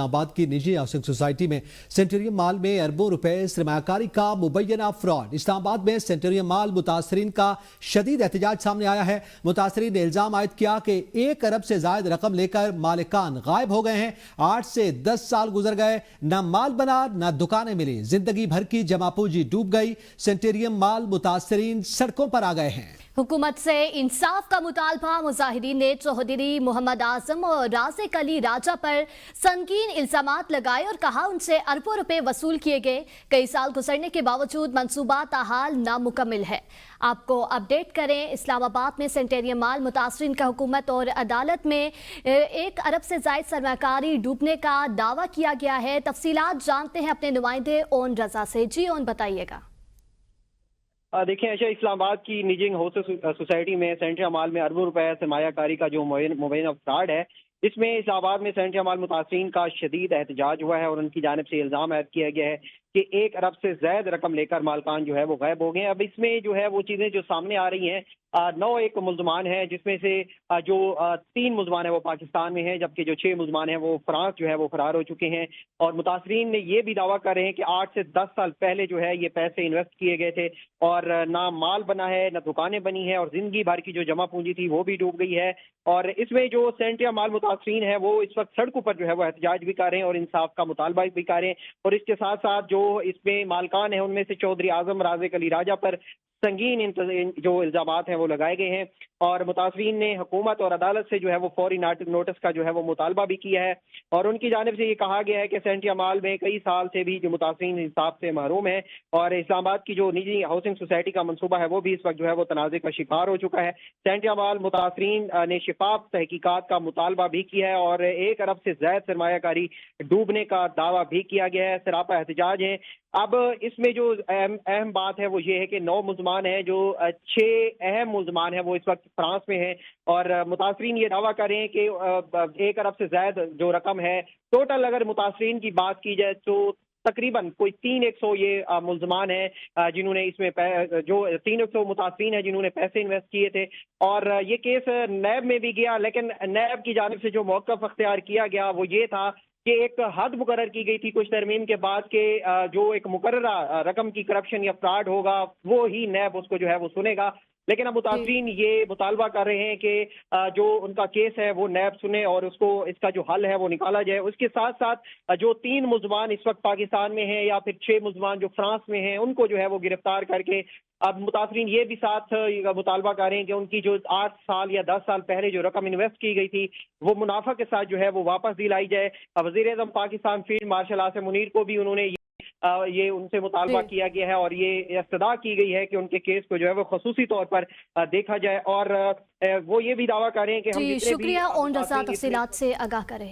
आबाद की निजी हाउसिंग सोसाइटी में सेंटेरियम माल में अरबों रुपए सरमायाकारी का मुबैना फ्रॉड। इस्लामाबाद में सेंटेरियम माल मुतासरीन का शदीद एहतजाज सामने आया है। मुतासरीन ने इल्जाम आयद किया कि 1 अरब से जायद रकम लेकर मालिकान गायब हो गए हैं। 8 से 10 साल गुजर गए, न माल बना न दुकानें मिली, जिंदगी भर की जमा पूंजी डूब गई। सेंटेरियम माल मुतासरीन सड़कों पर आ गए हैं। हुकूमत से इंसाफ का मुतालबा। मुजाहिदीन ने चौधरी मोहम्मद आजम और राज़िक अली राजा पर संगीन इल्जामात लगाए और कहा उनसे अरबों रुपए वसूल किए गए। कई साल गुजरने के बावजूद मंसूबा ताहाल नामुकम्मिल है। आपको अपडेट करें, इस्लामाबाद में सेंटेरियम माल मुतासरीन का हुकूमत और अदालत में 1 अरब से जायद सरमाकारी डूबने का दावा किया गया है। तफसीलात जानते हैं अपने नुमाइंदे ओन रजा से। जी ओन, बताइएगा। देखिए ऐसा इस्लामाबाद की निजी हाउसिंग सोसाइटी में सेंटेरियम माल में अरबों रुपए सरमायाकारी का जो मुबैना फ्रॉड है, इसमें इस्लामाबाद में सेंटेरियम माल मुतासरीन का शदीद एहतजाज हुआ है और उनकी जानिब से इल्ज़ाम आयद किया गया है कि 1 अरब से ज्यादा रकम लेकर मालकान जो है वो गायब हो गए। अब इसमें जो है वो चीजें जो सामने आ रही हैं, 9 एक मुल्ज़मान हैं, जिसमें से जो 3 मुल्ज़मान है वो पाकिस्तान में हैं, जबकि जो 6 मुल्ज़मान हैं वो फ्रांस जो है वो फरार हो चुके हैं। और मुतासरीन ने ये भी दावा कर रहे हैं कि 8 से 10 साल पहले जो है ये पैसे इन्वेस्ट किए गए थे और ना माल बना है ना दुकानें बनी है और जिंदगी भर की जो जमा पूंजी थी वो भी डूब गई है। और इसमें जो सेंटेरियम माल मुतासरीन है वो इस वक्त सड़कों पर जो है वो एहतजाज भी कर रहे हैं और इंसाफ का मुतालबा भी कर रहे हैं। और इसके साथ साथ जो इसमें मालकान है उनमें से चौधरी आजम, राज़िक अली राजा पर संगीन जो इल्जामात हैं वो लगाए गए हैं। और मुतासरीन ने हुकूमत और अदालत से जो है वो फौरी नोटिस का जो है वो मुतालबा भी किया है। और उनकी जानिब से ये कहा गया है कि सेंटेरियम माल में कई साल से भी जो मुतासरीन इंसाफ से महरूम है और इस्लामाबाद की जो निजी हाउसिंग सोसाइटी का मनसूबा है वो भी इस वक्त जो है वो तनाज़े का शिकार हो चुका है। सेंटेरियम माल मुतासरीन ने शिफाफ तहकीकात का मुतालबा भी किया है और 1 अरब से ज्यादा सरमायाकारी डूबने का दावा भी किया गया है। सरापा एहतजाज है। अब इसमें जो अहम बात है वो ये है कि 9 मुल्ज़मान हैं, जो 6 अहम मुल्ज़मान हैं वो इस वक्त फ्रांस में हैं। और मुतासरीन ये दावा कर रहे हैं कि 1 अरब से ज्यादा जो रकम है, टोटल अगर मुतासरीन की बात की जाए तो तकरीबन कोई 300 ये मुल्ज़मान हैं जिन्होंने इसमें जो 300 मुतासरीन हैं जिन्होंने पैसे इन्वेस्ट किए थे। और ये केस नैब में भी गया, लेकिन नैब की जानिब से जो मौक़िफ़ अख्तियार किया गया वो ये था कि एक हद मुकर्रर की गई थी कुछ तरमीम के बाद के जो एक मुकर्ररा रकम की करप्शन या फ्रॉड होगा वो ही नैब उसको जो है वो सुनेगा। लेकिन अब मुतासरीन ये मुतालबा कर रहे हैं कि जो उनका केस है वो नैब सुने और उसको इसका जो हल है वो निकाला जाए। उसके साथ साथ जो 3 मुल्ज़मान इस वक्त पाकिस्तान में हैं या फिर 6 मुल्ज़मान जो फ्रांस में हैं उनको जो है वो गिरफ्तार करके अब मुतासरीन ये भी साथ मुतालबा कर रहे हैं कि उनकी जो 8 साल या 10 साल पहले जो रकम इन्वेस्ट की गई थी वो मुनाफा के साथ जो है वो वापस दिलाई जाए। वज़ीर आज़म पाकिस्तान फील्ड मार्शल आसिम मुनीर को भी उन्होंने ये उनसे मुतालबा किया गया है और ये इस्तदा की गई है कि उनके केस को जो है वो खसूसी तौर पर देखा जाए। और वो ये भी दावा कर रहे हैं कि हम शुक्रिया ओन रजा, तफसीलात से आगाह करें।